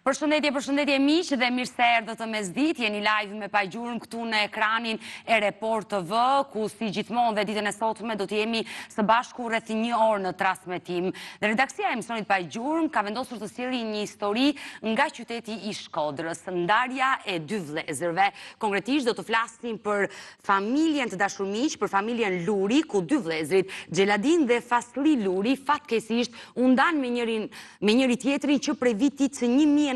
Përshëndetje miq dhe mirë se erdhët të mesditë. Jeni live me Pajgjurmë këtu në ekranin e Report TV, ku si gjithmonë dhe ditën e sotme do të jemi së bashku rreth 1 orë në transmetim. Dhe redaksia e emisionit Pajgjurmë ka vendosur të sjellë një histori nga qyteti i Shkodrës, ndarja e dy vëllezërve. Konkretisht do të flasim për familjen të dashur miq, për familjen Luri, ku dy vëllezërit, Xheladin dhe Fasli Luri, fatkeqësisht u ndan me njëri tjetrin që prej vitit 1967,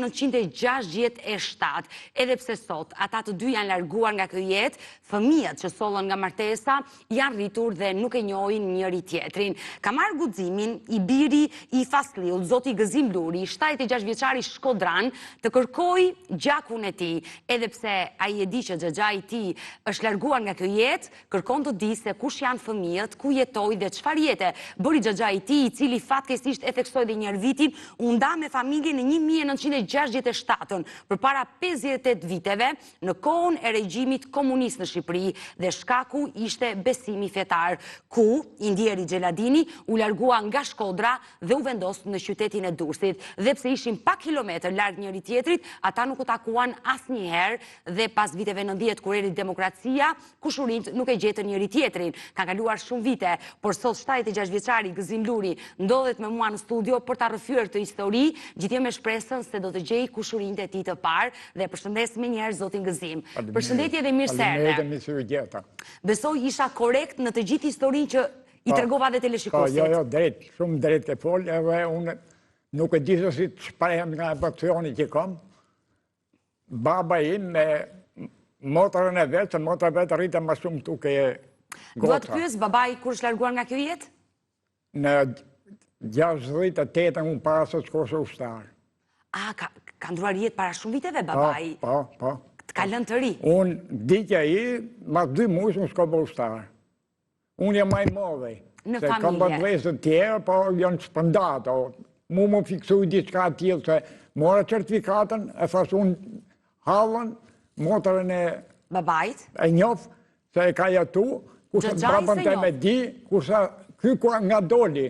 edhe pse sot ata të dy janë larguar nga kjo jetë, fëmijët që sollën nga martesa janë rritur dhe nuk e njohin njëri tjetrin. Ka marrë guximin i biri i Fasliut, zoti Gëzim Luri, 76 vjeçari shkodran, të kërkoj gjakun e tij, edhe pse ai e di që xhaxha i tij është larguar nga kjo jetë, kërkon të di se kush janë fëmijët, ku jetoi dhe çfarë jete bëri xhaxha i tij, i cili fatkeqësisht e theksoi dhe një vitin, u nda me familjen në 1967, përpara 58 viteve, në kohën e regjimit komunist në Shqipëri, dhe shkaku ishte besimi fetar, ku i ndjeri Xheladini u largua nga Shkodra dhe u vendos në qytetin e Durrësit. Dhe pse ishin pak kilometër larg njëri tjetrit, ata nuk u takuan asnjëherë dhe pas viteve 90 kur erdhi demokracia, kushurinë nuk e gjetën njëri tjetrin. Ka kaluar shumë vite, por sot 76 vjeçari Gëzim Luri ndodhet me mua në studio për ta rrëfyer këtë histori, gjithë me shpresën se do të gjej kushurinë e tij të parë dhe përshëndes me njëherë zotin Gëzim. Përshëndetje dhe mirë se erdhe. Besoj isha korrekt në të gjithë historinë që i tregova dhe teleshikuesit. Jo, drejt, shumë drejt e fol, edhe unë nuk e di se si të shprehem nga emocioni që kam. Baba im me motrën e vet, se motra vet rritet më shumë këtu ke Gotra. Dua të pyes babai kur është larguar nga kjo jetë? Në 68 unë para se të shkosë ushtar. Ka ndruar jetë para shumë viteve, babai? Po. Ka lënë të ri? Unë ditja i, mas 2 muaj unë s'ka bë ushtar. Unë jam maj modhe. Në familje. Se kam bët vëzë të tjerë, po janë shpëndato. Mu më fiksuj diçka tjilë, se mora certifikatën, e thasë unë halën, motrën e babait, e njofë, se e ka jetu, kurse babën të me di, kurse ky nga doli.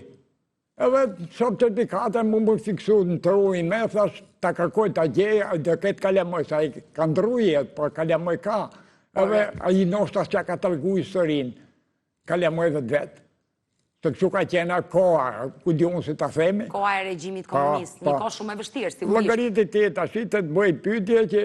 Edhe sot certifikatën mu më fiksu në të rujnë me, thash ta kërkoj të gjeja, dhe këtë kalemoj, sa i ka ndrujet, por kalemoj ka. Edhe a i noshtas që ka të lgu historinë, kalemoj dhe vetë. Se kështu ka qena koha, ku di unë si të themi. Koha e regjimit komunist, një kohë shumë e vështirë, sigurisht. Llogaritë e tjeta, shi të të bëjt pyetje që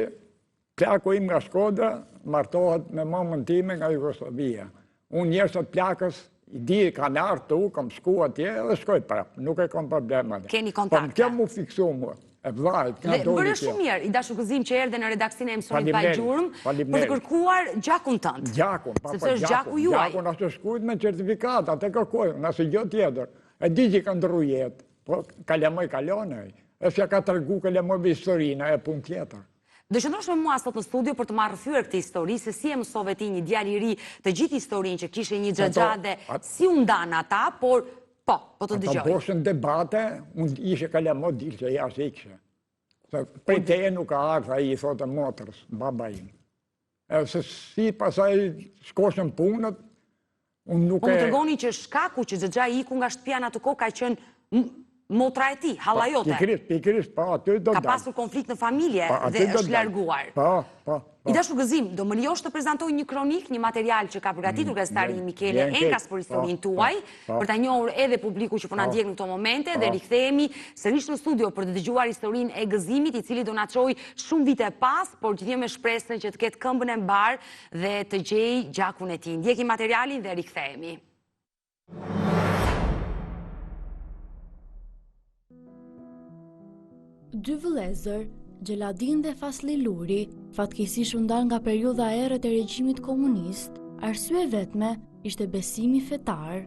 plaku im nga Shkodra martohet me mamën time nga Jugoslavia. Unë njerës të plakës, i di ka në artu, kam shku atje dhe shkoj prapë, nuk e kam problemat. Keni kontakte? Po më kemë mu fiksu mua, e vlajt, nga doli bërë shumë mirë, i dashur Gëzim që erdhe në redaksin e emisionit Pajgjurmë, për të kërkuar gjakun tënd. Gjakun, sepse është gjaku juaj. Gjakun ashtë shkujt me certifikat, atë kërkoj, nëse gjë tjetër. E di që ka ndru jetë, po kalemoj kalonej, e se ka të rgu kalemoj për historinë, e pun tjetër. Do qëndrosh me mua sot në studio për të marrë rrëfyer këtë histori, se si e mësove ti një djalë i ri të gjithë historinë që kishe një xhaxha dhe si u ndan ata, por po të dëgjoj. Ata boshën debate, unë ishe kalemo dilë që jashtë ikse. Prej teje nuk ka ardhë, i thotë motrës, baba im. Se si pasaj shkoshën punët, unë nuk e... Po më tërgoni që shkaku që xhaxha i iku nga shtëpia në atë kohë ka qenë motra e ti, halla jote. Pikërisht, aty do ka pasur konflikt në familje dhe është larguar. Po. I dashur Gëzim, do më lejosh të prezantoj një kronik, një material që ka përgatitur gazetari Mikele Enkas për historinë tuaj, për ta njohur edhe publiku që po na ndjek në këto momente, dhe rikthehemi sërish në studio për të dëgjuar historinë e Gëzimit, i cili do na çojë shumë vite pas, por gjithë me shpresën që të ketë këmbën e mbar dhe të gjejë gjakun e tij. Ndjekim materialin dhe rikthehemi. Dy vëllezër, Xheladin dhe Fasli Luri, fatkeqësisht u ndan nga periudha e errët e regjimit komunist, arsye vetme ishte besimi fetar.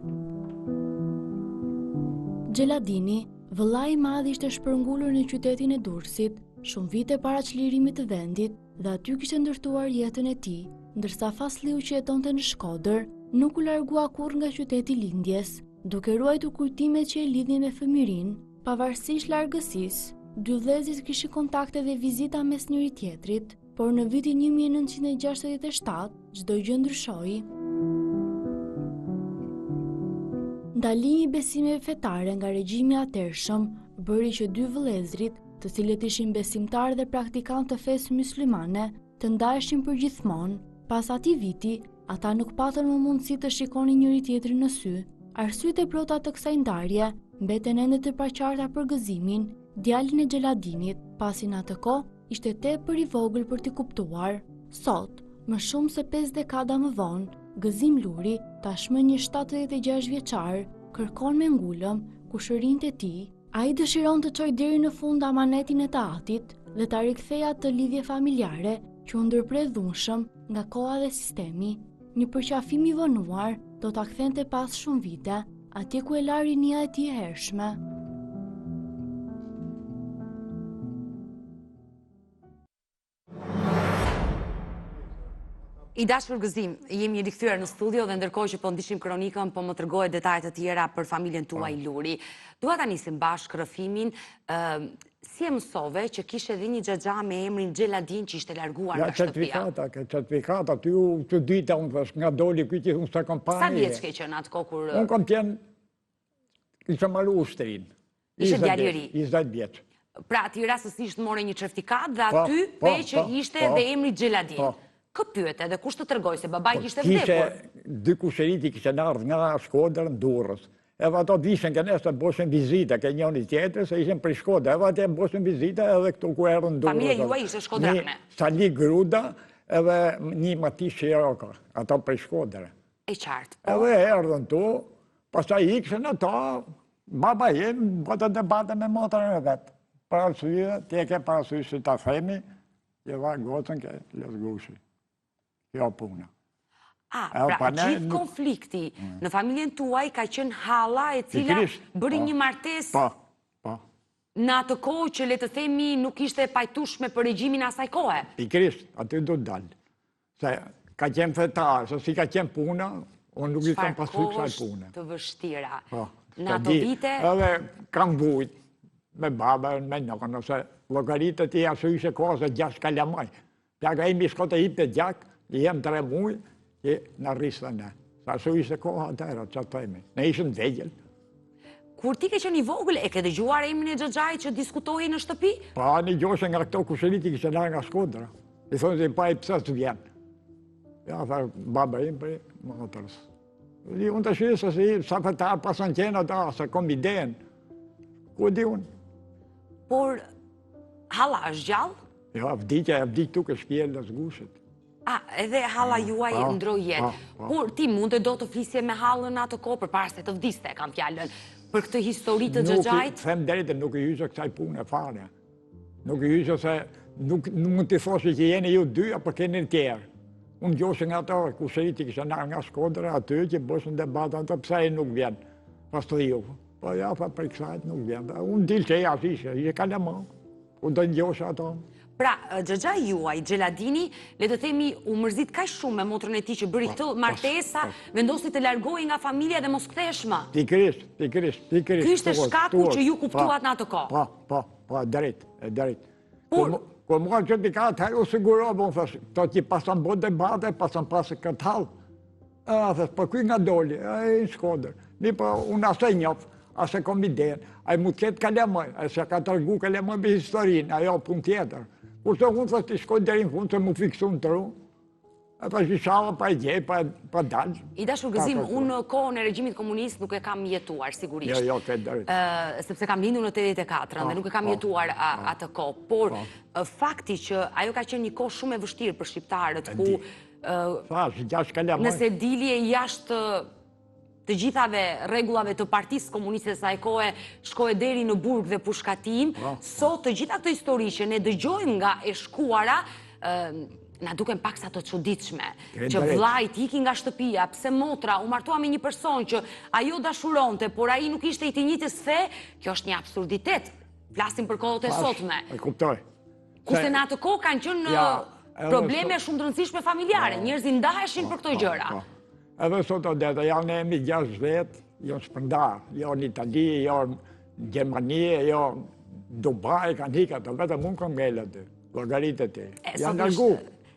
Xheladini, vëllai i madh, ishte shpërngulur në qytetin e Durrësit shumë vite para çlirimit të vendit dhe aty kishte ndërtuar jetën e tij, ndërsa Fasliu që jetonte në Shkodër nuk u largua kurrë nga qyteti lindjes, duke ruajtur kujtimet që e lidhin me fëmirinë, pavarësisht largësisë. Dy vëllezërit kishin kontakte dhe vizita mes njëri tjetrit, por në vitin 1967 çdo gjë ndryshoi. Ndalimi i besimeve fetare nga regjimi i atërshëm bëri që dy vëllezërit të cilët ishin besimtarë dhe praktikantë të fesë myslimane, të ndaheshin përgjithmonë. Pas atij viti, ata nuk patën më mundësi të shikonin njëri tjetrin në sy. Arsyet e plota të kësaj ndarje mbeten ende të paqarta për gëzimin, djalin e Xheladinit, pasi në atë kohë ishte tepër i vogël për t'i kuptuar. Sot, më shumë se 5 dekada më vonë, Gëzim Luri, tashmë një 76 vjeçar, kërkon me ngulëm kushërinë e tij. Ai dëshiron të çojë deri në fund amanetin e të atit dhe ta rikthejë atë lidhje familjare që u ndërpret dhunshëm nga koha dhe sistemi. Një përqafim i vonuar do ta kthente pas shumë vite, atje ku e la rinia e tij e hershme. I dashur Gëzim, jemi rikthyer në studio dhe ndërkohë që po ndishim kronikën, po më tregoje detajet e tjera për familjen tuaj Luri. Dua ta nisim bashkë rrëfimin, si e mësove që kishte edhe një xhaxha me emrin Xheladin që ishte larguar nga shtëpia. Certifikata, ty u të dyta unë thash, nga doli këtë unë sa kompani. Sa vjeç ke qenë atë kohë kur... Unë kam qenë, kisha marru ushtrin. Ishte djalë i ri. 20 vjeç. Pra ti rastësisht more një certifikat dhe aty pe që ishte dhe emri Xheladin. Kë pyete dhe kush të tregoj se babai kishte vdekur? Dy kushëriti kishte ardhur nga Shkodra në Durrës. Edhe ato vishen që nesër boshin vizita ke njëri tjetër, se ishin prej Shkodra. Edhe atë boshin vizita edhe këtu ku erdhën Durrës. Familja juaj ishte shkodrane. Sali Gruda edhe një Mati Shiroka, ato prej Shkodra. E qartë. Edhe erdhën tu, pastaj ikën ato, baba jem bota debate me motrën e vet. Për arsye, ti e ke parasysh se ta themi, je va gocën ke lëzgushi. Jo puna. Pra gjithë konflikti në familjen tuaj ka qenë halla e cila bëri një martesë në atë kohë që le të themi nuk ishte pajtueshme për regjimin asaj kohe. Pikërisht, aty do të dalë. Se ka qenë fetar, se si ka qenë puna, unë nuk i kam pasur kësaj pune. Të vështira. Në ato vite... Edhe kam vujt me babën, me nokën, ose llogaritët i asyshe kohë se 6 kalamaj. Plaka imi shkote hip të gjak, jem 3 muaj, që në rrisë ne. Sa su ishte koha atëra, që të themi. Ne ishën vegjel. Kur ti ke qenë i vogël, e ke dëgjuar emrin e xhaxhait që diskutohej në shtëpi? Pa, një gjoshe nga këto kushëriti kishte larë nga Shkodra. I thonë se pa i pse të vjen. Ja, tha, baba im për motorës. Unë të shirë se si, sa fetar pasan qenë ata, se kom idejen. Ku di unë? Por, halla është gjallë? Ja, vdik tuk e shpjellë në zgushit. Edhe halla juaj ndroi jetë. Por ti mund të do të flisje me hallën atë kohë përpara se të vdiste, kam fjalën, për këtë histori të xhaxhait? Them drejtë, nuk i hyjë kësaj pune fare. Nuk i hyjë se nuk mund të thoshë që jeni ju dy apo keni të tjerë. Unë gjoshe nga ato kushëriti kisha ndarë nga Shkodra aty që bëshën debatën të pse e nuk vjen. Pas të ju. Po ja, pa për kësajt nuk vjen. Unë dilë që e asishe, i e kalema. Unë do njoshe ato. Pra, xhaxha juaj, Xheladini, le të themi, u mërzit kaq shumë me motrën e tij që bëri këtë martesa, vendosi të largohej nga familja dhe mos kthehesh më. Pikërisht. Ky ishte shkaku që ju kuptuat në atë kohë. Po, drejt. Kur mua certifikat u sigurova, unë thash, to që pasan bo debate, pasan pasë këtë hall. Thash, po kuj nga doli, në Shkodër. Mi po, unë asë e njof, asë e kom idejen. A i mu të ketë kalemoj, a se ka tërgu kalemoj me historinë, ajo pun tjetër. Kurse unë thash të shkoj deri në fund se mu fiksu në tru. E pa shishava, pa i gjej, pa dalë. I dashur Gëzim, unë në kohën e regjimit komunist nuk e kam jetuar, sigurisht. Jo, këtë drejt. Sepse kam lindur në 84 dhe nuk e kam jetuar atë kohë. Por fakti që ajo ka qenë një kohë shumë e vështirë për shqiptarët, ku nëse dilje jashtë të gjithave rregullave të Partisë Komuniste së asaj kohe, shkoje deri në burg dhe pushkatim, sot të gjitha këto histori që ne dëgjojmë nga e shkuara, na duken pak sa të çuditshme, që vllajt iki nga shtëpia, pse motra u martua me një person që ajo dashuronte, por ai nuk ishte i të njëjtës fe, kjo është një absurditet. Flasim për kohët e sotme. E kuptoj. Kurse në atë kohë kanë qenë probleme shumë të rëndësishme familjare, njerëzit ndaheshin për këto gjëra. Edhe sot o deta, janë emi 60, jo në shpërndar, jo në Itali, jo në Gjermani, jo në Dubai, kanë hika të vetëm unë kom ngellë të, logaritë të. Janë largu,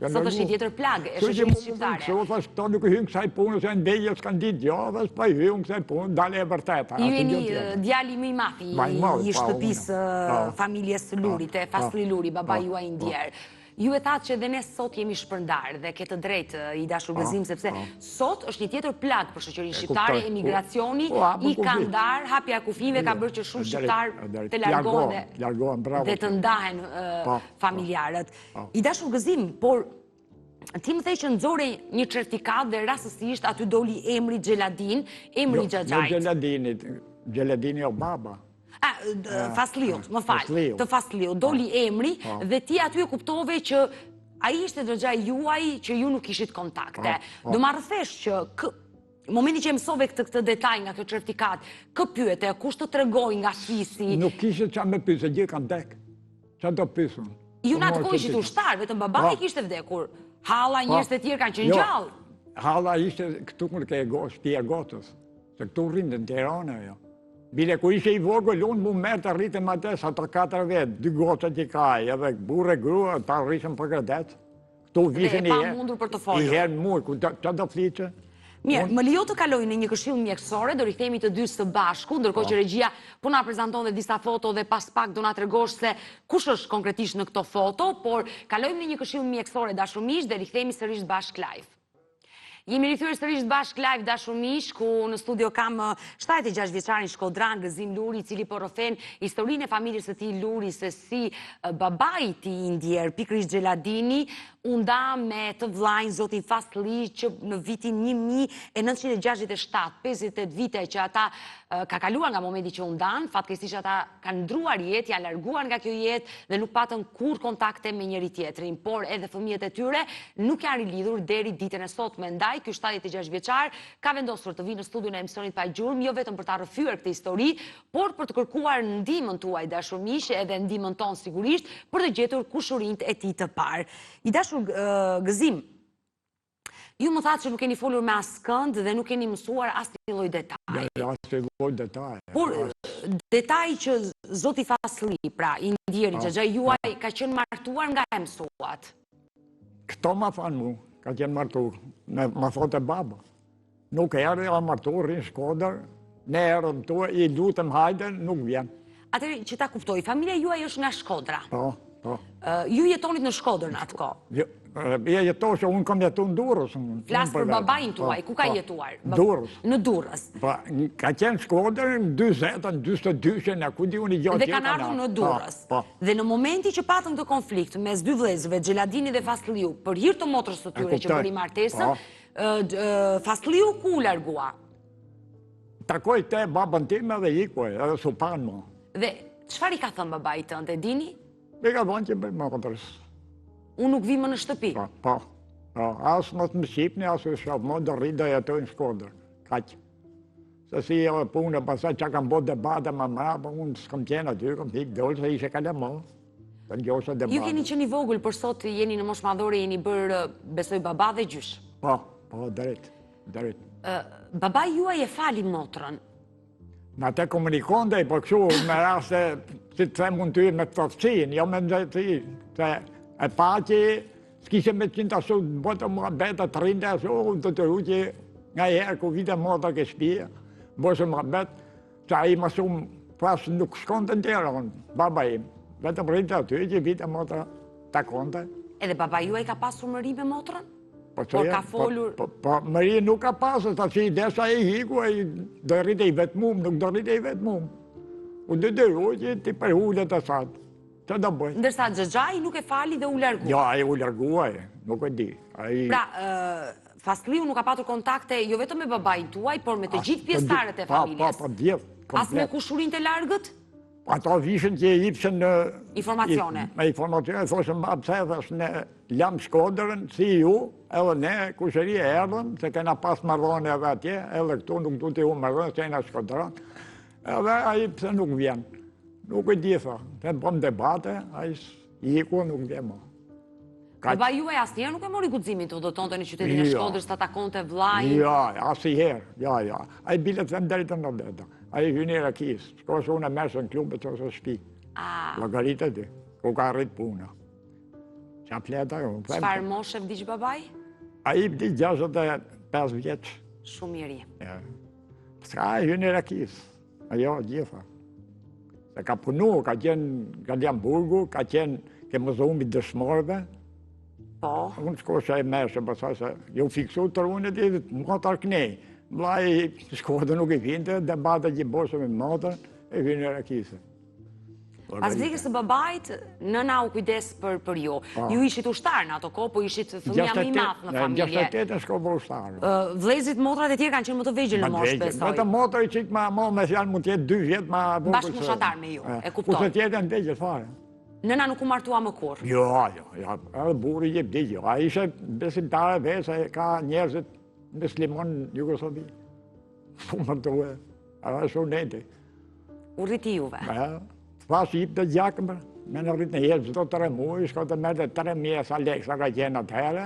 Sot është një tjetër plagë e shoqërisë shqiptare. Kështu thash, këto nuk hynë kësaj punë, se ndejje s'kan ditë gjavës, pa hynë kësaj punë, dale e vërteta. Ju jeni djali më i madh i shtëpisë familjes Lurit, e Fasli Luri, baba juaj i ndjer. Ju e thatë që dhe ne sot jemi shpërndarë dhe ke të drejtë i dashur Gëzim, sepse sot është një tjetër plagë për shoqërinë shqiptare, emigracioni, i ka ndarë, hapja e kufive ka bërë që shumë shqiptarë të largohen dhe të ndahen familjarët. I dashur Gëzim, por ti më thej që nxore një certifikat dhe rastësisht aty doli emri Xheladin, emri Xhaxhait. Jo Xheladini o baba. Fasliut, më falë, të Fasliut, doli emri dhe ti aty e kuptove që a ishte Xhaxhai juaj që ju nuk ishit kontakte. Do ma rëthesh që momenti që mësove këtë detaj nga kjo certifikat, kë pyete, kush të tregoj nga fisi? Nuk kishte qa me pyse, gjë kanë dek. Qa do pysun? Ju në atë kohë ishit ushtar, vetëm baba i kishte vdekur. Halla njërës të tjerë kanë qenë gjallë. Halla ishte këtu kur ke shtëpia e Gotës, se këtu rrinë në Tirana jo. Bile ku ishe i vogël, unë mu merë të rritëm atë, sa të 4 vetë, 2 gotët i kaj, edhe burë e grua, ta rritëm për kredet. Këtu vishen i herë mujë, që do fliqë? Mirë, më lijo të kaloj në një këshill mjekësore, do rikthehemi të dy së bashku, ndërkohë që regjia po na prezanton dhe disa foto dhe pas pak do na tregosh se kush është konkretisht në këto foto, por kalojmë në një këshill mjekësore dashur miq dhe rikthehemi sërish bashk live. Jemi rikthyer sërish bashk live dashur miq, ku në studio kam 76 vjeçarin shkodran Gëzim Luri, i cili po rrëfen historinë e familjes së tij Luri, se si babai i tij i ndjer, pikërisht Xheladini, u nda me të vllajin zotin Fasli që në vitin 1967, 58 vite që ata ka kaluar nga momenti që u ndan, fatkeqësisht ata kanë ndruar jetë, janë larguar nga kjo jetë dhe nuk patën kur kontakte me njëri tjetrin, por edhe fëmijët e tyre nuk janë rilidhur deri ditën e sotme. Ndaj ky 76 vjeçar ka vendosur të vinë në studion e emisionit Pa Gjurmë, jo vetëm për ta rrëfyer këtë histori, por për të kërkuar ndihmën tuaj dashur miq, edhe ndihmën tonë sigurisht, për të gjetur kushurinë e tij të parë. I dashur Gëzim, ju më thatë që nuk keni folur me askënd dhe nuk keni mësuar asnjë lloj detaji. Asnjë lloj detaji. Por detaj që zoti Fasli, pra i ndjeri Xhaxhai juaj, ka qenë martuar nga e mësuat. Këto ma thanë mu, ka qenë martuar, ma thote baba. Nuk erë, a martuar, rinë Shkodër, ne erëm tu, i lutëm hajde, nuk vjen. Atëri që ta kuptoj, familja juaj është nga Shkodra. Po. Ju jetonit në Shkodër në atë kohë? Ja jetosh, unë kam jetu në Durrës. Flasë për babajnë tuaj, ku ka jetuar? Durrës. Në Durrës. Ka qenë Shkodër në 20, 22, në ku di unë i gjatë dhe kanë ardhur në Durrës. Dhe në momenti që patën të konflikt mes dy vëllezërve, Xheladini dhe Fasliu, për hir të motrës së tyre që bëri martesën, Fasliu ku u largua? Takoj te babën time dhe ikuaj, edhe su panë mo. Dhe çfarë i ka thënë babai tënd, e dini? Me ka thonë që bëjmë motrës. Unë nuk vi më në shtëpi? Po. Asë më të më shqipni, asë u shqapë, më do rritë dhe jetoj në Shkodër. Kaqë. Se si e punë, pasaj që kam bot debate më mrapa, unë s'kam qenë aty, kam hikë dollë, se ishe kale më. Ju keni qenë i vogël, për sot jeni në moshë madhore, jeni bërë, besoj, baba dhe gjysh. Po, drejt. Baba juaj e fali motrën. Në te komunikonde, po këshu me raste, si të them unë ty me të tëfësin, jo me në të se e pa që s'kishe me qinta su, botë mua betë të rinde, unë të të ruqi nga herë ku vite mota ke shpia, bosë mua betë, që a i më shumë pas nuk shkon të ndjerë, baba im, vetëm rinde aty që vite mota të konte. Edhe baba juaj ka pasur mëri me motrën? Por ka folur... Po, mëri nuk ka pasur, ta që i desha e hiku, do rrite i vetë mumë, nuk do rrite i vetë mumë. Unë dhe ruqi, ti për hullet e satë. Që do bëjë? Ndërsa Xhaxhai nuk e fali dhe u largua. Jo, a i u largua, nuk e di. Pra, Fasliu nuk ka patur kontakte jo vetëm me babajnë tuaj, por me të gjithë pjesëtarët e familjes. Po, gjithë. As me kushurin të largët? Ato vishën që i ipsën në... Informacione. Me informacione, thoshën ba pëse dhe në jam Shkodërën, si ju, edhe ne kushëri e erdhëm, se kena pas marrone edhe atje, edhe këtu nuk du t'i u marrone, se kena Shkodërën, edhe a i pëse nuk vjen. Nuk e di, tha. Të bëm debate, a i iku nuk vjen mo. Baba juaj asnjëherë nuk e mori guximin të udhëtonte në qytetin e Shkodrës, ta takonte vllajin? Jo, asnjëherë, jo. A i bilet them deri të ndodeta. A i hyni Rakis, shkosh unë e mesë në klubet që ose shpi. Logaritë ti, ku ka rritë puna. Qa fleta ju. Çfarë moshe vdiq babaj? A i vdi 65 vjeç. Shumë i ri. Ska e hynë i Rakis. Ajo, gjitha. Se ka punu, ka qenë Galiamburgu, ka qenë ke mëzumi dëshmorëve. Po. Unë shkosha e meshe, pasaj se ju fiksu të runit i motor knej. Mlaj Shkodër nuk i vinte, debate që i boshe me motor, e hynë i Rakisë. Pas vdekjes së babait, nëna u kujdes për ju. Ju ishit ushtar në ato kohë, po ishit fëmija më i madh në familje. 68 shko bë ushtar. Vëllezrit, motrat e tjerë kanë qenë më të vegjël në moshë, besoj. Vetëm motra i qik ma me fjalë mund të jetë 2 vjet ma bukur. Bashkëmoshatar me ju, e kuptoj. Kurse tjetër në vegjël fare. Nëna nuk u martua më kur. Jo, edhe burri je vdekje. A ishe besimtare veç, ka njerëzit muslimon në Jugosllavi. Po më duhe, edhe shumë nete. U rriti juve. Pas i të gjakëm, me në rritë në jetë zdo 3 muaj, shko të mërë 3.000 leksa ka qenë atëherë,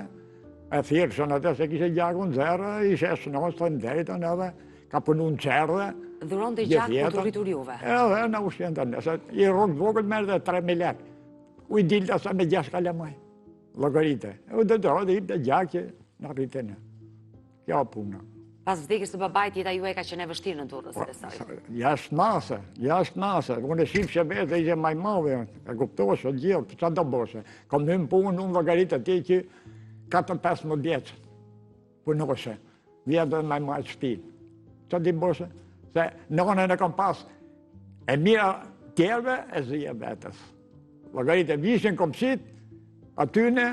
e thirëshën atë se kishe gjakën zërë, ishe snosë të ndërëtën edhe, ka punu në qerë. Dhuron të gjakë për të rritur juve. Edhe në ushqen të nëse, i rogë vogël mërë 3.000 lekë. U i dilë të sa me 6 kalemaj, logarite. U të dronë dhe i të gjakë që në rritë në. Kjo punë. Pas vdekjes së babait, jeta juaj ka qenë e vështirë në Durrës, besoj. Jashtë nase. Unë e shifë që vetë ishe majmove, e kuptoshe, gjithë, qa do boshe. Kom në punë, unë logaritë ati që 4-5 vjetë punoshe. Vjetë dhe majmajtë shpinë. Qa di boshe? Se nënën e kom pas e mira tjerve e zhije vetës. Logaritë e vishin komësit, atyne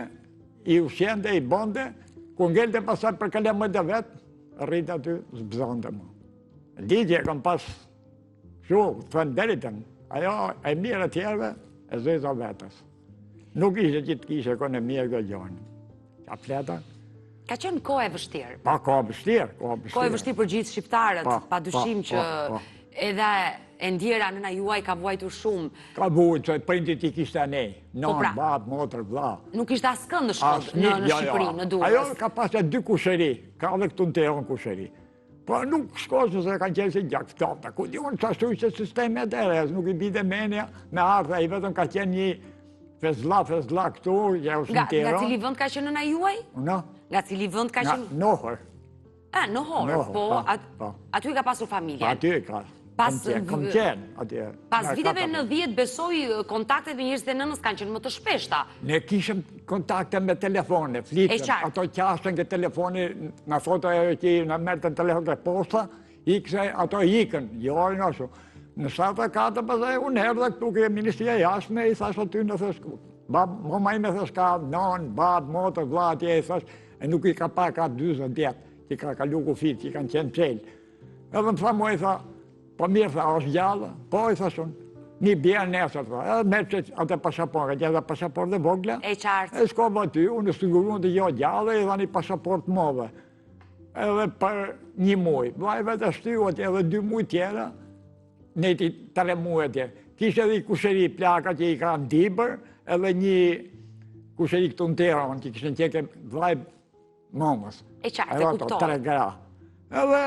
i ushjende, i bonde, ku ngelte pasaj për kalemët e vetë, rritë aty, zbëzonde mu. Ligje e kom pas shumë, të fënderitën, ajo e mirë tjerve, e zëza vetës. Nuk ishe që të kishe ekonomia këtë gjonë. Qa fleta? Ka qenë kohë e vështirë. Pa, kohë vështirë. Kohë e vështirë për gjithë shqiptarët, pa dyshim që edhe e ndjera nëna juaj ka vuajtur shumë. Ka vuajtur, që prindit i kishte a nej. Non, babë, motër, vla. Nuk ishte askën në Shqipëri, në Durrës. Ajo ka pas e 2 kushëri, ka dhe këtu në teron kushëri. Po nuk shkosë se ka qenë si gjak ftofta. Ku di unë qashtu që sisteme e deres, nuk i bide menja me ardha, i vetëm ka qenë një fezla këtu, që është në teron. Nga cili vënd ka qenë nëna juaj? No. Nga cili vënd ka qenë? Nohër. Nohër, po, aty ka pasur familje. Aty ka. Kom qenë. Pas viteve në 10, besoj, kontaktet me njerëzit e nënës kanë qenë më të shpeshta. Ne kishëm kontakte me telefone, flitëm, ato qasën ke telefoni, në foto e që në mërë të telefon të posta, ato ikën, jojnë ashtu. Në 74 pëzaj, unë herë dhe këtu ke Ministria Jashme, i thash aty në thësku. Mama ime thësh ka non, babë, motër, vlatje, i thash, e nuk i ka pa ka 20 vjetë, që ka kalu ku fitë, që kanë qenë qelë. Edhe më tha mu i tha, po mirë, tha, është gjallë, po i thashun, një bjerë nesër, tha, edhe me që atë pasaport, ka gjitha pasaport dhe vogla, e qartë. E s'ko më ty, unë siguruan të jo gjallë, i dha një pasaport mëve, edhe për 1 muaj, vajve të shtyuat edhe 2 muaj tjera, ne ti 3 muaj tjera. Kishtë edhe i kusheri plaka që i ka në Dibër, edhe një kusheri këtu në Teron, që kishtë në qeke vajbë mëmës. E qartë, e kuptoj. 3 gra. Edhe,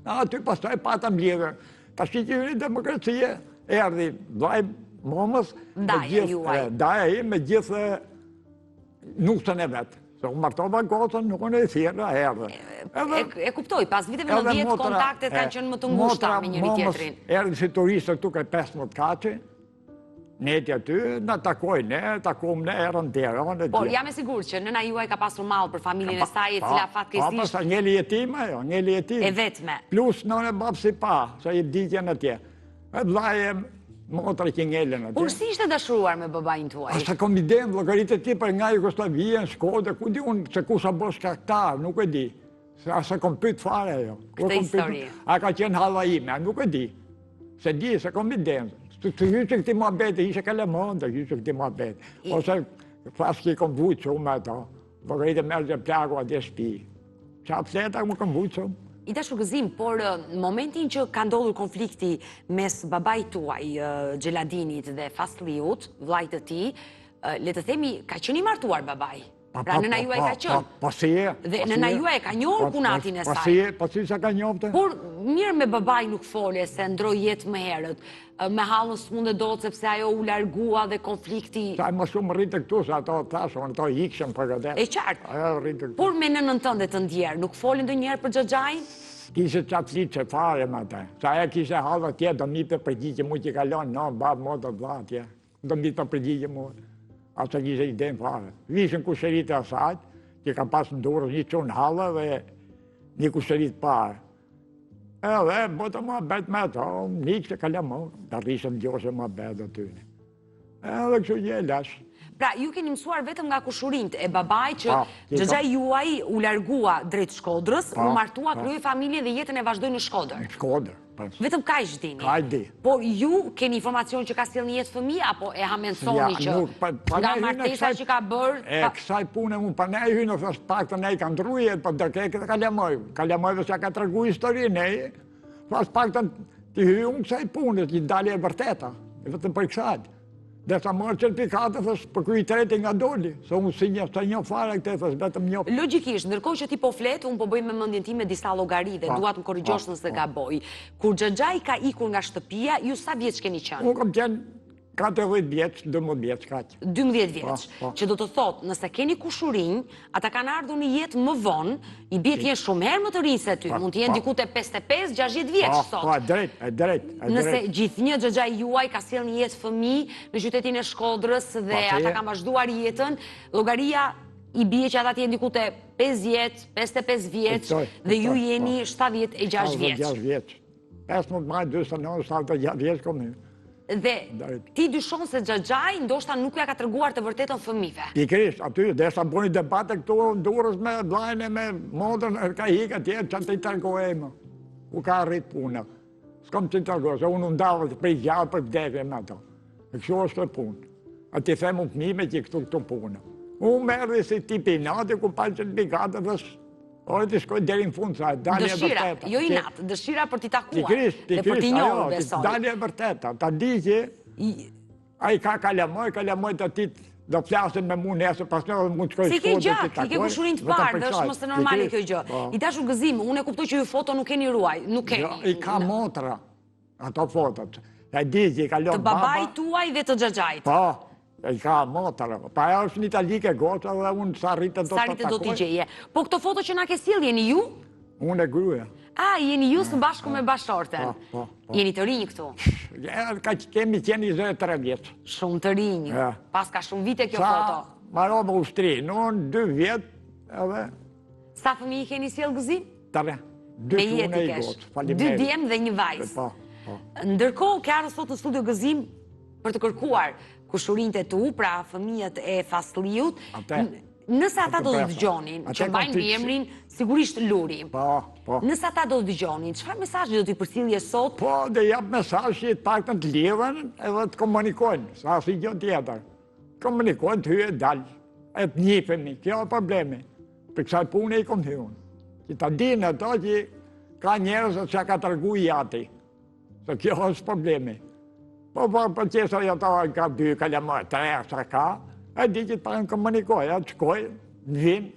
aty pastaj patëm lidhër. Ta shqyqyri demokracie, erdi vajbë mëmës, daja i me gjithë nusën e vetë. Se u martova gotën, nuk në e thjerë, erdi. E kuptoj, pas viteve në 10 kontaktet kanë qenë më të ngushta me njëri tjetrin. Erdi si turistër tuk e 15 kaci, neti aty, në takoj ne, takom ne, erën Teron. Por jam e sigur që nëna juaj ka pasur mallë për familjen e saj, e cila fatkesisht... Pa, pasa njëli jetima, jo, njëli jetima. E vetme. Plus nëne babë si pa, sa i ditjen atje. E vlaje motra që ngellën atje. Por si ishte dashuruar me babajnë tuaj? Asa kom i dem, vlogarit e ti për nga Jugoslavia, në Shkodër, ku di unë se ku sa bosh kaktar, nuk e di. Asa kom pyt fare, jo. Këtë histori. A ka qenë halla ime, nuk e di. Se di, se kom i dem. Të hyqë këti muhabete, ishe kele mëndë, hyqë këti muhabete. Ose flasë ki kom vujtë shumë ato, vlogarit e mërë që plago atje shpi. Qa fleta më kom vujtë shumë. I dashur Gëzim, por në momentin që ka ndodhur konflikti mes babait tuaj, Xheladinit dhe Fasliut, vllajt të tij, le të themi, ka qenë i martuar babai. Pra nëna juaj ka qenë. Po si e. Dhe nëna juaj ka njohur punatin e saj. Po si sa ka njohte? Por mirë me babaj nuk fole se ndroi jetë më herët. Me hallën s'mundet dot sepse ajo u largua dhe konflikti. Sa më shumë rritë këtu se ato thashën, ato ikshën për këtë. E qartë. Ajo rritë këtu. Por me nënën tënde të ndjerë, nuk folin ndonjëherë për Xhaxhain? Kishe qatë litë që fare më të. Sa e kishe halë atje, do mi të përgjigje mu që kalon, no, babë, mo, do të atje. Do mi të përgjigje mu. Asa kishe i den fare. Vishën kusherit e asaj, që ka pas në durës një qonë halë dhe një kusherit parë. Edhe, botë ma bet me to, një që kalon mu, da rishën gjose ma bet aty. Edhe kështu gjelash. Pra, ju keni mësuar vetëm nga kushurinjt e babaj që Xhaxhai juaj u largua drejt Shkodrës, u martua, krye familje dhe jetën e vazhdoi në Shkodër. Në Shkodër. Vetëm kaq dini. Kaq di. Po ju keni informacion që ka sjellë një jetë fëmijë apo e hamensoni që nga martesa që ka bërë? E kësaj pune mu pa ne hynë, thos pak të ne i ka ndrujet, po dërke këtë kalemoj. Kalemojve që ka tërgu historinë, thos pak të hynë unë kësaj pune, që i dalje e vërteta, vetëm për kësaj. Dhe sa marë certifikatë, thës, për kuj treti nga doli, se unë si një fare këte, thës, vetëm një. Logikisht, ndërkohë që ti po fletë, unë po bëj me mendjen time disa llogari dhe duat më korrigjosh nëse gaboj. Kur Xhaxhai ka ikur nga shtëpia, ju sa vjeç keni qenë? Unë kam qenë 14 vjeç, 12 vjeç, kaq. 12 vjeç, që do të thotë, nëse keni kushurinj, ata kanë ardhur në jetë më vonë, i bie të jenë shumë herë më të rinj se ty, mund të jenë diku te 55-60 vjeç sot. Po, drejt. Nëse gjithnjë Xhaxhai juaj ka sjellë një jetë fëmijë në qytetin e Shkodrës dhe ata kanë vazhduar jetën, llogaria i bie që ata të jenë diku te 50, 55 vjeç dhe ju jeni 76 vjeç. 76 vjeç. 15 maj 29, 76 vjeç kom një. Dhe ti dyshon se Xhaxhai ndoshta nuk ja ka treguar të vërtetën fëmijëve. Pikërisht, aty derisa bëni debate këtu Durrës me vllajën e me modën, ka hik atje çan të tregoj më. U ka arrit puna. S'kam të tregoj, se unë ndava të prej gjallë për vdekje me ato. E kështu është e punë. Aty them unë fëmijëve që këtu punë. Unë merri si tipi natë ku pa certifikatë dhe ore të shkoj deri në fund, sa dalje e vërteta. Dëshira, jo inat, dëshira për t'i takuar. Dhe për t'i njohur, besoj. Dalje e vërteta. Ta di që ai ka kalamoj të ti do flasin me mu nesër, pas në mund të shkoj si ke gjak, i ke kushurin të parë, dhe është mos e normale kjo gjë. I dashur Gëzim, unë e kuptoj që ju foto nuk keni ruaj, nuk keni. I ka motra, ato fotot. E di që i kalon baba. Të babait tuaj dhe të Xhaxhait. Po. E ka motra, pa ajo është një italike gota dhe unë sa rritë do t'i gjeje. Po këto foto që na ke sjell, jeni ju? Unë e gruaja. Jeni ju së bashku me bashorten. Jeni të rinj këtu? Kemi qenë 23 vjetë. Shumë të rinj. Pas ka shumë vite kjo foto. Maro më ushtri, në 2 vjetë edhe... Sa fëmijë keni sjell Gëzim? 3. 2 çune i gotë. 2 djem dhe 1 vajzë. Ndërkohë, ke ardhur sot në studio Gëzim për të kërkuar kushurinjt e tu, pra fëmijët e Fasliut, nëse ata do të dëgjonin, që mbajnë emrin sigurisht Luri. Po. Nëse ata do të dëgjonin, çfarë mesazhi do t'i përcjellje sot? Po, dhe jap mesazh që të paktën të lidhen edhe të komunikojnë, sa si gjë tjetër. Komunikojnë të hyjë dalë, e të njihemi, kjo është problemi. Për kësaj pune i kom hyrën. Që ta dinë ato që ka njerëz që ka tregu jati. Se kjo është problemi. Po, për qesa jo ta ka 2, kalamoj, 3, sa ka, e di që të parën komunikoj, e të shkoj, në vinë,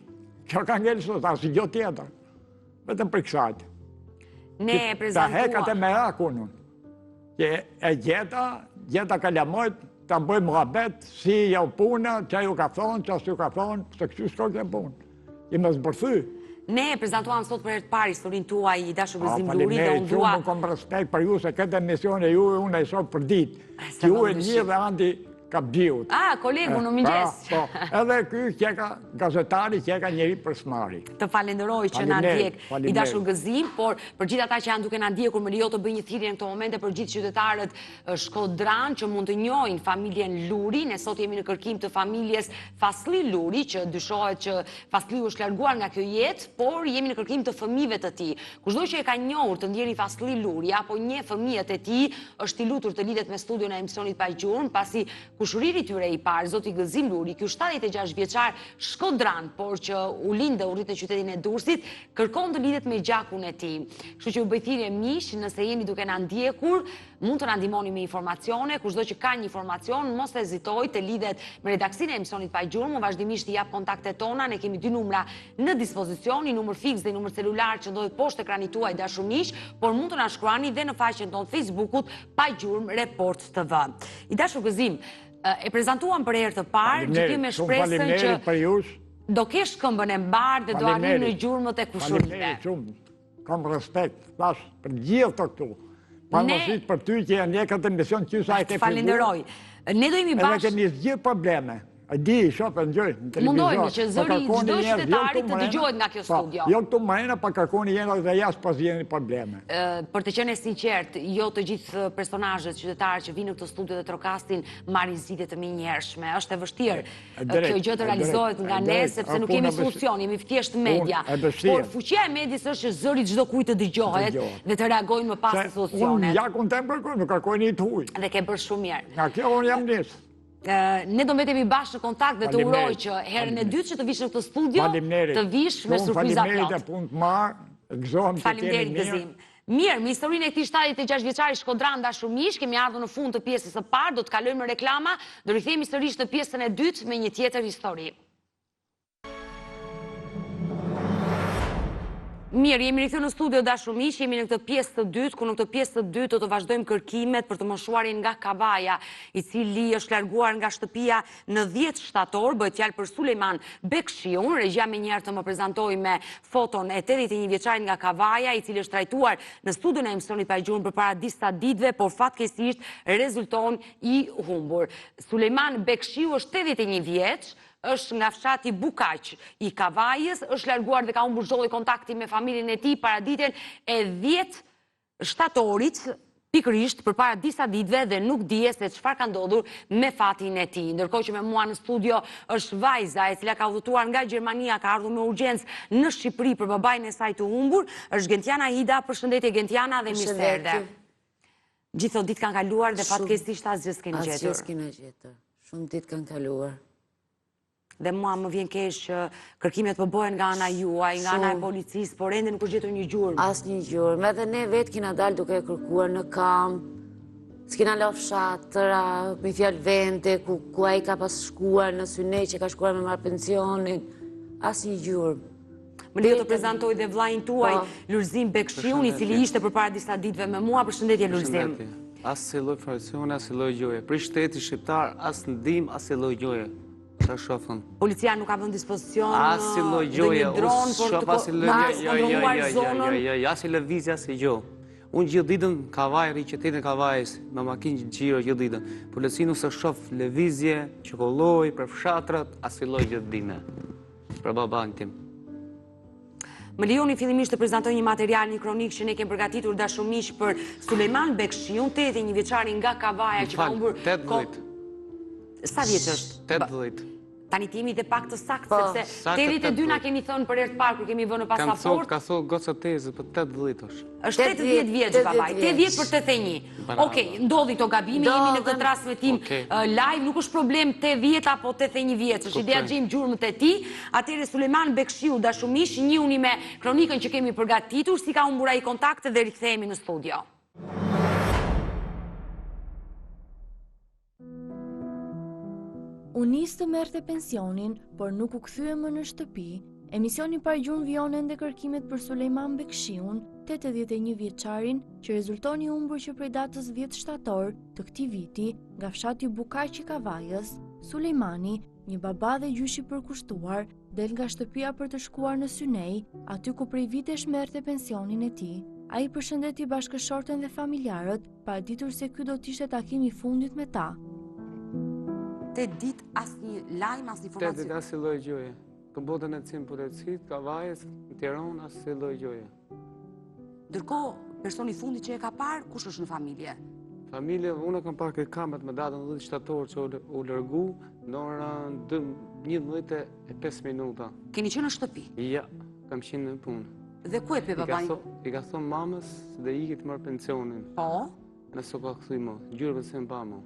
që ka ngellë sot, asë gjë tjetër. Vetëm për kësajt. Ne e prezentuar. Ta hekat e me rakunun. Që e gjeta kalamojt, ta bëjmë muhabet, si jau puna, që ju ka thonë, që asë ju ka thonë, se kështu shkoj ke punë. I me zbërthy. Ne e prezentuam sot për herë të parë historinë tuaj i dashur Gëzim Luri dhe unë dua... Shumë kom respekt për ju se këtë emision e ju e unë e shoh për ditë. Që ju e një dhe Andi Kapxhiut. Kolegu, në mëngjes. Edhe ky që ka gazetari, që ka njëri për smari. Të falenderoj që na ndjek i dashur Gëzim, por për gjithë ata që janë duke na ndjekur më lejo të bëj një thirrje në këto momente për gjithë qytetarët shkodran që mund të njohin familjen Luri. Ne sot jemi në kërkim të familjes Fasli Luri, që dyshohet që Fasliu është larguar nga kjo jetë, por jemi në kërkim të fëmijëve të tij. Kushdo që e ka njohur të ndjeri Fasli Luri apo një fëmijët e tij, është i lutur të lidhet me studion e emisionit Pa Gjurmë, pasi Kushëriri tyre i parë, zoti Gëzim Luri, ky 76 vjeçar shkodran, por që u lind dhe u rrit në qytetin e Durrësit, kërkon të lidhet me gjakun e tij. Kështu që u bëj thirrje miq, nëse jeni duke na ndjekur, mund të na ndihmoni me informacione, kushdo që ka një informacion, mos hezitoj të lidhet me redaksinë e emisionit Pa Gjurmë, vazhdimisht i jap kontaktet tona, ne kemi 2 numra në dispozicion, një numër fiks dhe një numër celular që ndodhet poshtë ekranit tuaj dashur miq, por mund të na shkruani dhe në faqen tonë Facebookut Pa Gjurmë Report TV. I dashur Gëzim, e prezantuam për herë të parë, gjithë me shpresën që do kesh këmbën e mbarë dhe do arrin në gjurmët e kushërive. Kam respekt, tash, për gjithë të këtu. Panosit për ty që janë njekët e mision që sa e ke falenderoj. Ne do jemi bashkë. Edhe kemi gjithë probleme. E di, shopë, ndjoj, në televizor. Mundojmë që zëri çdo qytetari të dëgjohet nga kjo studio. Jo këtu mëna, pa kërkoni jena dhe jashtë pas jeni probleme. Për të qenë sinqert, jo të gjithë personazhet qytetarë që vinë në këtë studio dhe trokastin marrin zgjidhje të menjëhershme. Është e vështirë kjo gjë të realizohet nga ne sepse nuk kemi solucion, jemi thjesht media. Por fuqia e medias është që zëri çdo kujt të dëgjohet dhe të reagojnë më pas solucionet. Unë ja kontem kërkoj, nuk kërkoj një të huj. Dhe ke bërë shumë mirë. Nga kjo unë jam nisë. Ne do mbetemi bashkë në kontakt dhe të uroj që herën e dytë që të vish në këtë studio, të vish me surpriza plot. Faleminderit Gëzim. Mirë, me historinë e këtij 76 vjeçari shkodran dashur miq, kemi ardhur në fund të pjesës së parë, do të kalojmë në reklama, do rikthehemi sërish në pjesën e dytë me një tjetër histori. Mirë, jemi rikthyer në studio dashur miq, jemi në këtë pjesë të dytë, ku në këtë pjesë të dytë do të vazhdojmë kërkimet për të moshuarin nga Kavaja, i cili është larguar nga shtëpia në 10 shtator, bëhet fjalë për Sulejman Bekshiun. Regjia më njëherë të më prezantoj me foton e 81 vjeçarit nga Kavaja, i cili është trajtuar në studion e emisionit Pa Gjurmë përpara disa ditëve, por fatkeqësisht rezulton i humbur. Sulejman Bekshiu është 81 vjeç, është nga fshati Bukaq i Kavajës, është larguar dhe ka humbur çdo lloj kontakti me familjen e tij para ditën e 10 shtatorit, pikërisht përpara disa ditëve dhe nuk dihet se çfarë ka ndodhur me fatin e tij. Ndërkohë që me mua në studio është vajza e cila ka udhëtuar nga Gjermania, ka ardhur me urgjencë në Shqipëri për babain e saj të humbur, është Gentiana Hida. Përshëndetje Gentiana dhe mirë se erdhe. Gjithë ditë kanë kaluar dhe fatkeqësisht asgjë s'keni gjetur. Asgjë s'keni gjetur. Shumë ditë kanë kaluar. Dhe mua më vjen keq që kërkimet po bëhen nga ana juaj, nga ana e policisë, por ende nuk është gjetur një gjurmë. Asnjë gjurmë. Edhe ne vetë kena dalë duke kërkuar në kamp. S'kena lënë fshatëra, me fjalë vende ku ai ka pas shkuar në Synej, që ka shkuar me marr pensionin. Asnjë gjurmë. Më lejo të prezantoj dhe vllajin tuaj, Lulzim Bekshiun, i cili ishte përpara disa ditëve me mua. Përshëndetje Lulzim. Asnjë lloj informacioni, asnjë lloj gjoje. Për shteti shqiptar as ndihmë, asnjë lloj gjoje. Policia nuk ka vënë dispozicion asnjë lloj gjoje, dron por të kontrolluar zonën. Asnjë lëvizje, asnjë gjë. Unë gjithë ditën Kavaj, rri qytetin e Kavajës, me makinë xhiro gjithë ditën. Policia nuk se shoh lëvizje, çokolloj për fshatrat, asnjë lloj gjë dinë. Për baban tim. Më lejoni fillimisht të prezantoj një material, një kronik që ne kemi përgatitur dashur miq për Sulejman Bekshiun, 81 vjeçari nga Kavaja që ka humbur 18. Sa vjeç është? 18. Tani ti jemi dhe pak të saktë, sepse 82 na keni thënë për herë të parë kur kemi vënë në pasaport. Ka thon goca tezë, për 80 është. Është 80 vjeç babai, 80 për 81. Okej, ndodhi këto gabime, jemi në këtë transmetim live, nuk është problem 80 apo 81 vjeç, është ideja gjejmë gjurmët e tij. Atëherë Sulejman Bekshiu dashur miq, njihuni me kronikën që kemi përgatitur, si ka humbur ai kontakte dhe rikthehemi në studio. Unë nisë të merrte pensionin, por nuk u kthye më në shtëpi. Emisioni Pa Gjurmë vijon ende kërkimet për Sulejman Bekshiun, 81 vjeçarin, që rezultoni humbur që prej datës 10 shtator të këtij viti, nga fshati Bukaq i Kavajës, Sulejmani, një baba dhe gjysh i përkushtuar, del nga shtëpia për të shkuar në Synej, aty ku prej vitesh merrte pensionin e tij. Ai përshëndeti bashkëshorten dhe familjarët, pa ditur se ky do të ishte takimi i fundit me ta. 8 ditë asnjë lajm, asnjë informacion. 8 ditë asnjë lloj gjoje. Të botën e cim policisë, Kavajës, në Tiranë asnjë lloj gjoje. Ndërkohë, personi i fundit që e ka parë, kush është në familje? Familje, unë kam parë këtë kamet me datën 10 shtator që u largu në orën 11:05 minuta. Keni qenë në shtëpi? Ja, kam qenë në punë. Dhe ku e pe babai? I ka thonë mamës dhe i të marrë pensionin. Po? Nëse ka kthy më, gjyrë se më pa më.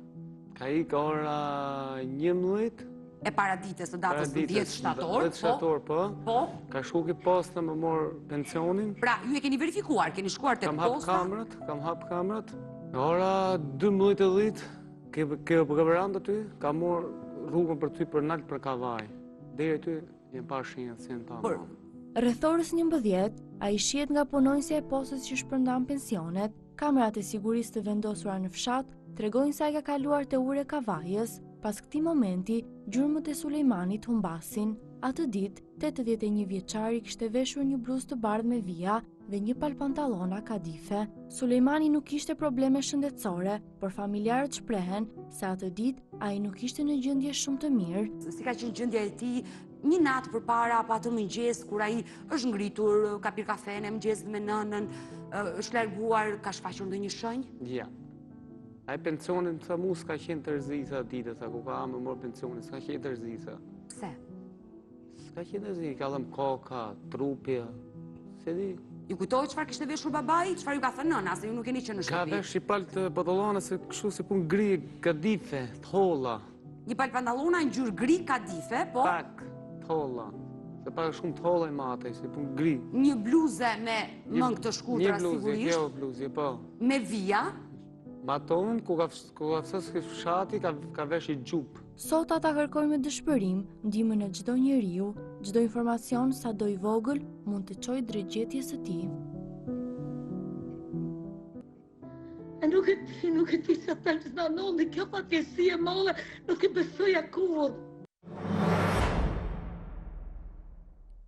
Ka ik ora 11. E para ditës të datës 10 shtator. 10 shtator, po. Po. Ka shku ki posta më morë pensionin. Pra, ju e keni verifikuar, keni shkuar të posta? Kam hap kamrat. Në ora 12:10, ke veranda ty, ka morë rrugën për ty për nalë për kavaj. Deri ty, jem pa shenjat si në ta. Rreth orës 11, ai shihet nga punonjësja e postës që shpërndan pensionet. Kamerat e sigurisë të vendosura në fshat tregojnë se ai ka kaluar te ure kavajës. Pas këtij momenti, gjurmët e Sulejmanit humbasin. Atë ditë, 81 vjeçari kishte veshur një bluzë të bardhë me vija dhe një palpantallona kadife. Sulejmani nuk kishte probleme shëndetësore, por familjarët shprehen se atë ditë ai nuk ishte në gjendje shumë të mirë. Si ka qenë gjendja e tij një natë përpara apo atë mëngjes kur ai është ngritur, ka pirë kafe në mëngjes me nënën, është larguar, ka shfaqur ndonjë shenjë? Ja. Ai pensionin sa mu s'ka qenë tërzisa ditës, sa ku ka më morë pensionin, s'ka qenë tërzisa. Pse? S'ka qenë tërzisa, ka dhëm koka, trupja, se di. Ju kujtohet çfarë kishte veshur babai, çfarë ju ka thënë nëna, se ju nuk keni qenë në Ka shtëpi? vesh i palë të pantallona se kështu si pun gri, kadife, t'holla. Një palë pantallona në ngjyrë gri kadife, po Pak, t'holla. Se pak shumë t'holla i matej, si pun gri. një bluze me mëngë të shkurtra Një bluzje, sigurisht, kjo bluzje, po. me vija. Maton, ku ka fsës fshati, ka vesh i gjupë. Sot ata kërkojnë me dëshpërim ndihmën e çdo njeriu, çdo informacion sado i vogël mund të çojë drejt gjetjes së tij. Nuk e di sa të zdanon dhe kjo fatkeqësi e madhe nuk e besoja kurrë.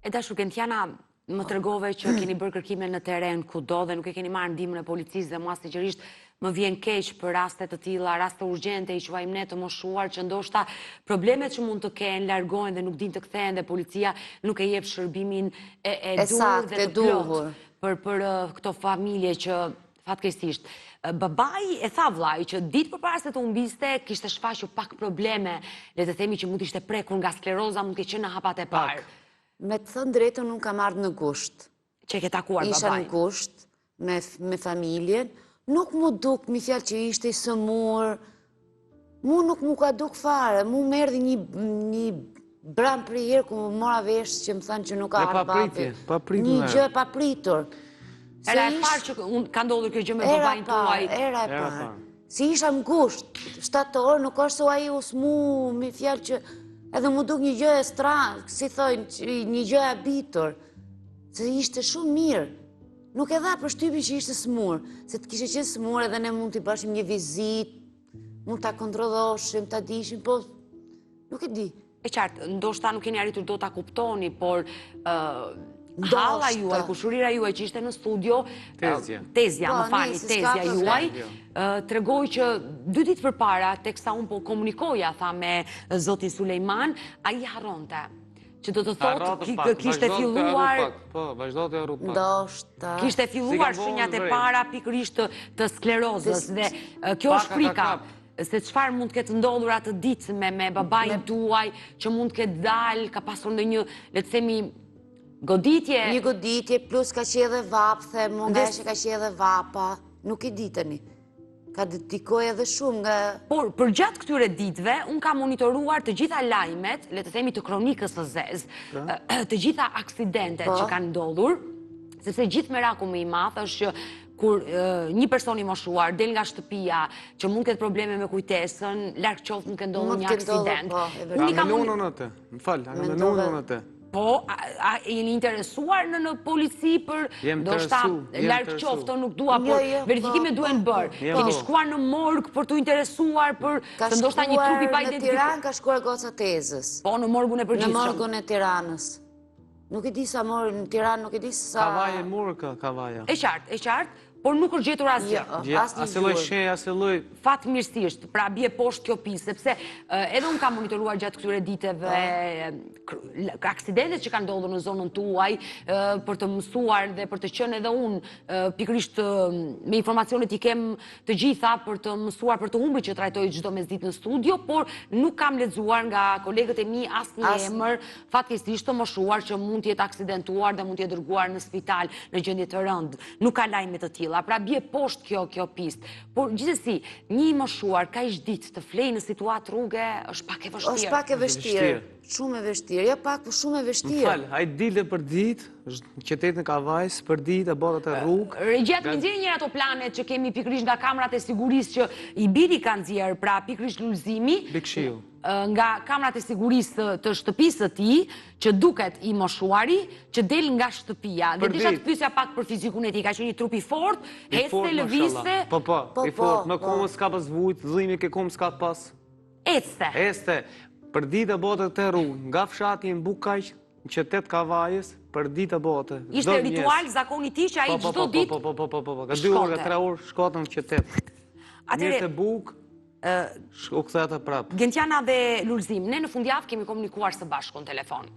E dashur Kentiana, më tregove që keni bërë kërkime në teren kudo dhe nuk e keni marrë ndihmën e policisë dhe mua sinqerisht më vjen keq për raste të tilla, raste urgjente, i quajmë ne të moshuar që ndoshta problemet që mund të kenë largohen dhe nuk din të kthehen dhe policia nuk e jep shërbimin e dur dhe të plot për këto familje që fatkeqësisht babai e tha vllai që ditë përpara se të humbiste kishte shfaqur pak probleme, le të themi që mund të ishte prekur nga skleroza, mund të ketë qenë në hapat e parë. Me të thënë drejtën, unë kam ardhë në gusht. Që ke takuar babaj? Isha në gusht me familjen. Nuk mu duk, mi fjalë që ishte i sëmur. Mu nuk mu ka duk fare. Mu më erdhi një bram për herë ku mora vesh që më thanë që nuk ka ardhë babi. Një gjë e papritur. Era e parë që ka ndodhur kjo gjë me babajnë tuaj? Era e parë. Si isha në gusht, 7 orë, nuk është se ai u smu, mi fjalë që edhe mu duk një gjë e stranë, si thojnë, një gjë e abitur, se ishte shumë mirë. Nuk e dha përshtypin që ishte smur, se të kishe qenë smur edhe ne mund t'i bashim një vizit, mund t'a kontrolloshim, t'a dishim, po nuk e di. E qartë, ndoshta nuk keni arritur do t'a kuptoni, por halla juaj, kushurira juaj që ishte në studio, tezja, më fali, tezja juaj, tregoj që 2 ditë përpara, teksa unë po komunikoja, tha me zotin Sulejman, a i harronte. Që do të thotë, kishte filluar... Po, vazhdo të jarru pak. Ndoshta. Kishte filluar shenjat e para pikërisht të sklerozës dhe kjo është frika. Se çfarë mund të ketë ndodhur atë ditë me babain tuaj, që mund të ketë dalë, ka pasur ndonjë, le të themi, goditje. Një goditje, plus ka qenë edhe vapë, the nga që ka qenë edhe vapa, nuk i ditëni. Ka dedikoj edhe shumë nga... Por, për gjatë këtyre ditëve, unë ka monitoruar të gjitha lajmet, le të themi të kronikës së zezë, të gjitha aksidentet që kanë ndodhur, sepse gjithë meraku më i madh është që kur një person i moshuar del nga shtëpia që mund ketë probleme me kujtesën, larg qoftë nuk e ndodhur një aksident. A menonën atë? Më falë, a menonën atë? Po, jeni interesuar në polici për ndoshta larg qoftë, nuk dua, por verifikime duhen bërë. Keni shkuar në morg për të interesuar për të ndoshta një trup i pa identifikuar? Në Tiranë ka shkuar goca tezës. Po, në morgun e përgjithshëm. Në morgun e Tiranës. Nuk e di sa morë në Tiranë, nuk e di sa... Kavaja e morë ka kavaja. E qartë, por nuk është gjetur asgjë. Asëlloj shej, asëlloj... Fatë mirësisht, pra bje poshtë kjo pisë, sepse edhe unë kam monitoruar gjatë këtyre diteve aksidentet që kanë ndodhur në zonën tuaj, për të mësuar dhe për të qenë edhe unë pikërisht me informacionet i kem të gjitha për të mësuar për të humbur që trajtoj çdo mesditë në studio, por nuk kam lexuar nga kolegët e mi asnjë emër fatkeqësisht të moshuar që mund të jetë aksidentuar dhe mund të jetë dërguar në spital në gjendje të rëndë. Nuk ka lajme të tilla. tilla, pra bie poshtë kjo pistë. Por gjithsesi, një i moshuar ka ish ditë të flejë në situatë rruge është pak e vështirë. Është pak e vështirë. Shumë e vështirë, ja pak, por shumë e vështirë. Falë, hajtë dilë për ditë, qytetin Kavajës, për ditë, e botët e rrugë. Regjat, më nxjerrë njëra ato planet që kemi pikërisht nga kamerat e sigurisë që i biri kanë nxjerrë, pra pikërisht Lulzimi, Bikshiu. nga kamerat e sigurisë të shtëpisë të tij, që duket i moshuari, që del nga shtëpia. Dhe disha të pyesja pak për fizikun e tij, ka qenë një trup i fortë, heste, lëvizte. Po, i fortë, në komë s'ka pas vujt, dhimi ke komë s'ka pas. Ecte. Për ditë e botët të rrugë, nga fshati në Bukaq, në qytet Kavajës, për ditë e botët. Ishte ritual, zakoni ti që a i gjdo ditë Ka 2 orë, 3 orë shkotën në qytet. Mirë të bukë, u këtheta prapë. Gentiana dhe Lulzim, ne në fundjavë kemi komunikuar së bashku në telefon.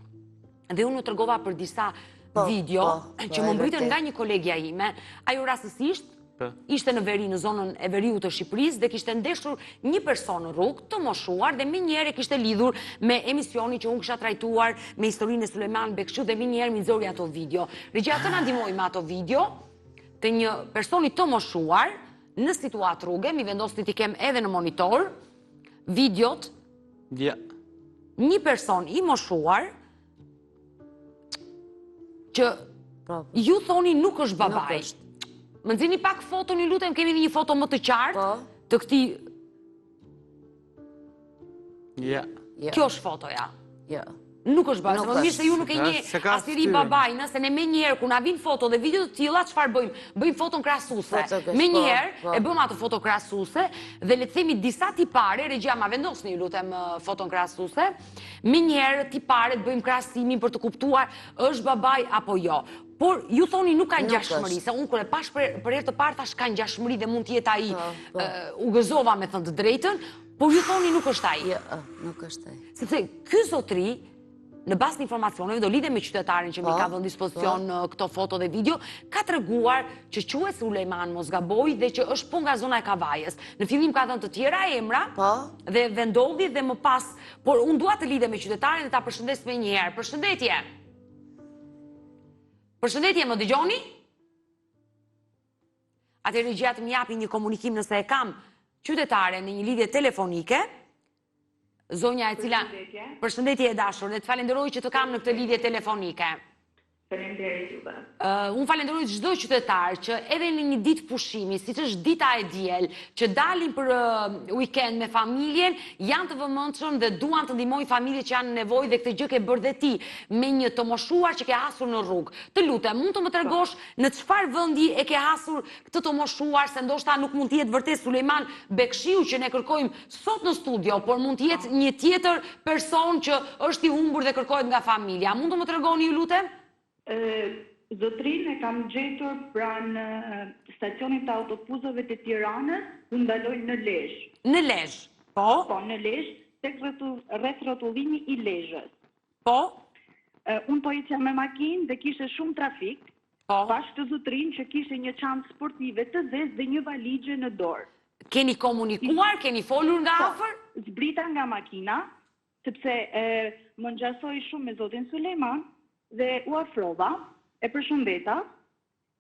Dhe unë u tërgova për disa video që më mbritën nga një kolegja ime, ajo rastësisht ishte në veri në zonën e veriut të Shqipërisë dhe kishte ndeshur një person në rrugë të moshuar dhe me njerë kishte lidhur me emisioni që unë kisha trajtuar me historinë e Sulejman Bekshiu dhe me njerë mi nxori ato video. Regjia të na ndihmoi me ato video të një personi të moshuar në situatë rruge, mi vendosni t'i kem edhe në monitor, videot, një person i moshuar që ju thoni nuk është babaj. Më nxini pak foto, një lutem, kemi një foto më të qartë të këti... Kjo është fotoja. Nuk është babaj, se më mirë se ju nuk e një asiri babaj, nëse ne me njerë, ku na vinë foto dhe video të tilla, çfarë bëjmë? Bëjmë foton krahasuese. Me njerë, e bëjmë ato foto krahasuese, dhe le të themi disa tipare, regjia ma vendosni, ju lutem, foton krahasuese, me njerë tipare të bëjmë krahasimin për të kuptuar është babaj apo jo. Por ju thoni nuk ka ngjashmëri, se unë kur e pash për herë të parë thash ka ngjashmëri dhe mund të jetë ai, u gëzova me thënë të drejtën, por ju thoni nuk është ai. Nuk është ai. Sepse ky zotri, në bazë të informacioneve, do lidhe me qytetarin që mi ka vënë dispozicion këto foto dhe video, ka treguar që quhet Sulejman Mosgaboj dhe që është po nga zona e Kavajës. Në fillim ka dhënë të tjera emra dhe vendodhi dhe më pas, por unë dua të lidhe me qytetarin dhe ta përshëndes me një herë. Përshëndetje. Përshëndetje, më dëgjoni? Atëherë regjia të më japi një komunikim nëse e kam qytetare në një lidhje telefonike. Zonja e cila... Përshëndetje e dashur, dhe të falenderoj që të kam në këtë lidhje telefonike. Unë falenderoj çdo qytetar që edhe në një ditë pushimi, siç është dita e diel, që dalin për weekend me familjen, janë të vëmendshëm dhe duan të ndihmojnë familjet që janë në nevojë dhe këtë gjë ke bërë dhe ti me një të moshuar që ke hasur në rrugë. Të lutem, mund të më tregosh në çfarë vendi e ke hasur këtë të moshuar, se ndoshta nuk mund të jetë vërtet Sulejman Bekshiu që ne kërkojmë sot në studio, por mund të jetë një tjetër person që është i humbur dhe kërkohet nga familja. Mund të më tregoni, ju lutem? Zotrin e kam gjetur pranë stacionit të autobuseve të Tiranës, ku ndaloj në Lezhë. Në Lezhë, po? Po, në Lezhë, tek rreth rrotullimi i Lezhës. Po? Unë po ecja me makinë dhe kishte shumë trafik. Pash të zotrin që kishte një çantë sportive të zezë dhe një valigje në dorë. Keni komunikuar, keni folur nga afër? Zbrita nga makina, sepse më ngjasoi shumë me zotin Sulejman. Dhe u afrova, e përshëndeta,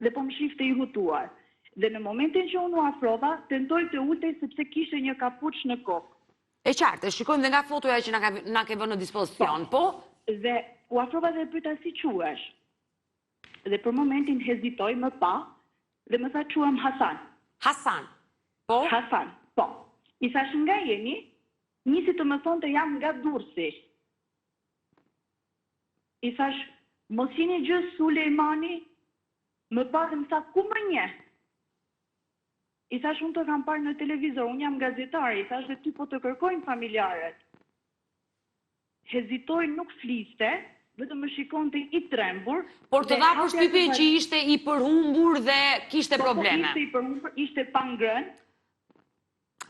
dhe po më shifte i hutuar. Dhe në momentin që unë u afrova, tentoj të ultej sepse kishte një kapuç në kokë. E qartë, shikojmë dhe nga fotoja që na ke vënë në dispozicion, po? Dhe u afrova dhe pyeta si quhesh. Dhe për momentin hezitoj, më pa, dhe më tha quhem Hasan. Hasan, po? Hasan, po. I thash nga jeni, nisi të më thonë të jam nga Durrësi. I thash, mos jeni gjë Sulejmani, më parë më tha, ku më nje? I thash, unë të kam parë në televizor, unë jam gazetare, i thash dhe ty po të kërkojnë familjarët. Hezitoj, nuk fliste, vetëm më shikon të i trembur. Por të dha përshtypjen që ishte i përhumbur dhe kishte probleme. Ishte i përhumbur, ishte pa ngrënë,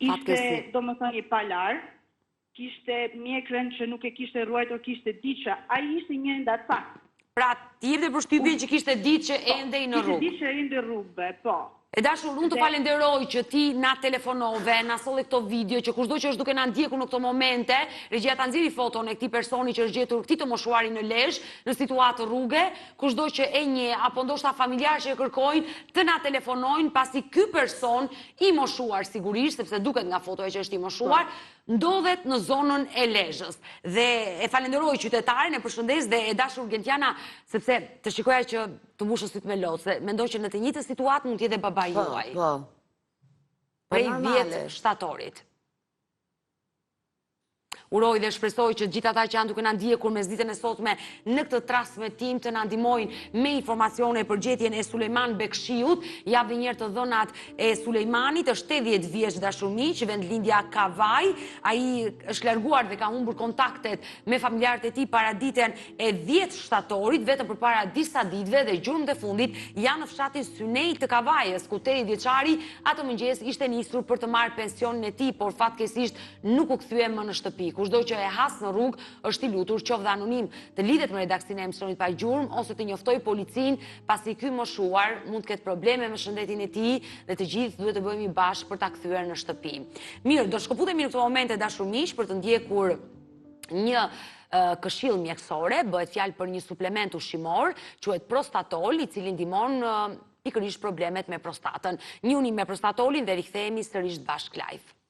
ishte, do më thënë, i palar, kishte mjekrën që nuk e kishte ruajtur, kishte diçka, ai ishte një ndacan. Pra, ti jepte përshtypjen që kishte ditë që ende i në rrugë. Kishte ditë që ende rrugëve, po. E dashur, unë të falenderoj që ti na telefonove, na solli këto video, që kushdo që është duke na ndjekur në këto momente, regjia ta nxjerrë foton e këtij personi që është gjetur këtij të moshuari në Lezhë, në situatë rruge, kushdo që e njeh apo ndoshta familjarë që e kërkojnë të na telefonojnë, pasi ky person i moshuar sigurisht, sepse duket nga fotoja që është i moshuar, ndodhet në zonën e Lezhës. Dhe e falenderoj qytetarin, e përshëndes dhe e dashur Gentiana, sepse të shikoja që të mbushë sytë me lotë, se mendoj që në të njëjtën situatë mund t'jetë baba juaj. Po. Prej 10 shtatorit. Uroj dhe shpresoj që gjithë ata që janë duke na ndjekur mes ditën e sotme në këtë transmetim të na ndihmojnë me informacione për gjetjen e Sulejman Bekshiut. Jap edhe një herë të dhënat e Sulejmanit, është 80 vjeç dashur miq, vendlindja Kavaj. Ai është larguar dhe ka humbur kontaktet me familjarët e tij para ditën e 10 shtatorit, vetëm përpara disa ditëve dhe gjurmët e fundit janë në fshatin Synej të Kavajës, ku 80 vjeçari atë mëngjes ishte nisur për të marrë pensionin e tij, por fatkeqësisht nuk u kthye më në shtëpi. Kushdo që e has në rrugë është i lutur qoftë anonim të lidhet me redaksin e emisionit pa gjurmë ose të njoftoj policin, pasi ky moshuar mund të ketë probleme me shëndetin e tij dhe të gjithë duhet të bëhemi bashkë për ta kthyer në shtëpi. Mirë, do shkëputemi në këtë momente dashur miq për të ndjekur një këshill mjekësore, bëhet fjalë për një suplement ushqimor, quhet Prostatol, i cili ndihmon pikërisht problemet me prostatën. Njihuni me Prostatolin dhe rikthehemi sërish bashkë live.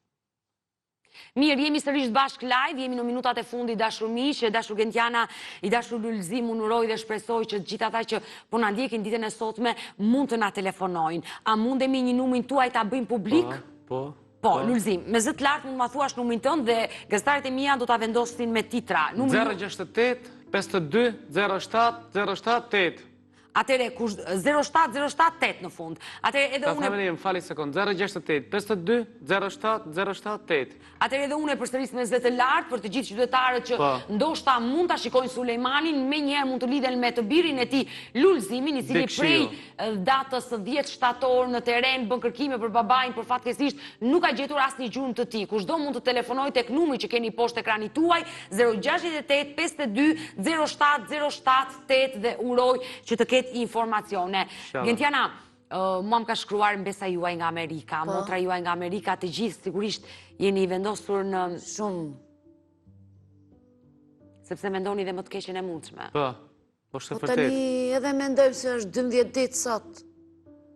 Mirë, jemi sërish bashkë live, jemi në minutat e fundit dashur miq, e dashur Gentiana, i dashur Lulzim, unë uroj dhe shpresoj që gjithë ata që po na ndjekin ditën e sotme mund të na telefonojnë. A mundemi një numrin tuaj ta bëjmë publik? Po, Lulzim, me zë të lartë mund ma thuash numrin tënd dhe gazetarët e mia do ta vendosin me titra. 068 52 07 07 8. Atëre 07078 në fund. Atëre edhe unë më fali sekond. 068 52 07 07 8. Atëre edhe unë përsëris me zë të lartë për të gjithë qytetarët që ndoshta mund ta shikojnë Sulejmanin, menjëherë mund të lidhen me të birin e tij Lulzimin, i cili prej datës 10 shtator në terren bën kërkime për babain, por fatkeqësisht nuk ka gjetur asnjë gjurmë të tij. Kushdo mund të telefonojë tek numri që keni poshtë ekranit tuaj 068 52 07 07 8 dhe uroj që të ketë informacione. Gentiana, mua më ka shkruar mbesa juaj nga Amerika, motra juaj nga Amerika, të gjithë sigurisht jeni i vendosur në Shumë. sepse mendoni dhe më të keqen e mundshme. Po është Po vërtet. tani edhe mendojmë se është 12 ditë sot.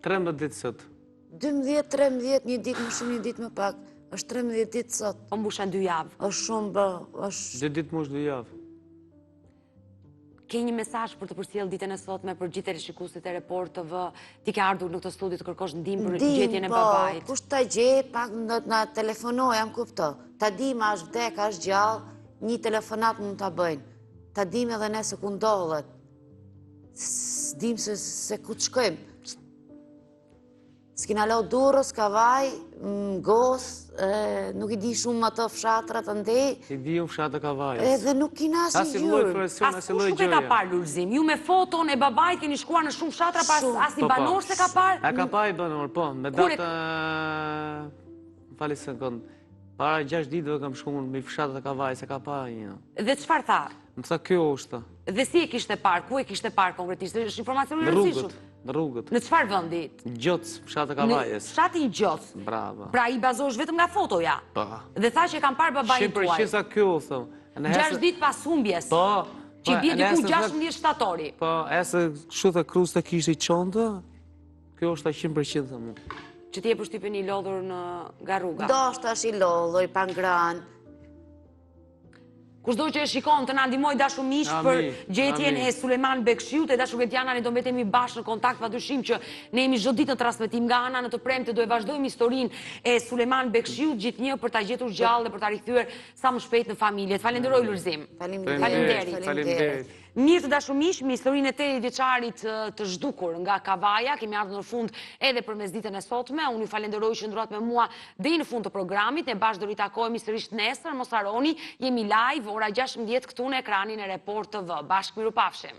13 ditë sot. 12, 13, një ditë më shumë, një ditë më pak. Është 13 ditë sot. Po mbushen 2 javë. Është shumë, është... 2 ditë më është 2 javë. Ke një mesazh për të përcjellë ditën e sotme për gjithë rishikuesit e Report TV, ti ke ardhur në këtë studio të kërkosh ndihmë për gjetjen e babait. Kush ta gjej, pak na telefonoj, jam kupto. Ta dim a është vdek, a është gjallë, një telefonat mund ta bëjnë. Ta dim edhe ne se ku ndodhet. S'dim se ku të shkojmë. S'kina lau Durrës, Kavaj, Gos, nuk i di shumë ato fshatrat ndej. I di unë fshatë Kavajës. Edhe nuk kina asnjë gjyrë. Askush nuk e ka parë Lulzim. Ju me foton e babait keni shkuar në shumë fshatra pas asnjë banor se ka parë? A ka parë banor, po, me datë fali sekond. Para 6 ditëve kam shkuar me fshatrat e Kavajës, e ka parë një. Dhe çfarë tha? Më tha kjo është. Dhe si e kishte parë? Ku e kishte parë konkretisht? Është informacion i rëndësishëm. Në rrugët. Në çfarë vendi? Gjoc, fshatë Kavajës. Në fshatin Gjoc. Bravo. Pra i bazosh vetëm nga fotoja. Po. Dhe tha që e kam parë babain tuaj. 100% sa kjo, thëm. 6 ditë pas humbjes. Po. Që i bie diku 16 shtatori. Po, esë kështu të krus të kishtë i qondë, kjo është 100% thëmë. Që ti e përshtypjen i lodhur nga rruga. Do është është i lodhur, i pangran. Kushdo që e shikon të na ndihmoj dashur miq për gjetjen e Sulejman Bekshiut, e dashur Gentiana, ne do mbetemi bashkë në kontakt, padyshim që ne jemi çdo ditë në transmetim nga ana në të premte, do e vazhdojmë historinë e Sulejman Bekshiut gjithnjë për ta gjetur gjallë dhe për ta rikthyer sa më shpejt në familje. Falenderoj Lulzim. Faleminderit. Mirë të dashur miq, me historinë e 80 vjeçarit të zhdukur nga Kavaja, kemi ardhur në fund edhe përmes ditën e sotme. Unë ju falenderoj që ndroat me mua deri në fund të programit. Ne bashkë do ritakohemi sërish nesër, mos harroni, jemi live ora 16 këtu në ekranin e Report TV. Bashkë mirupafshim.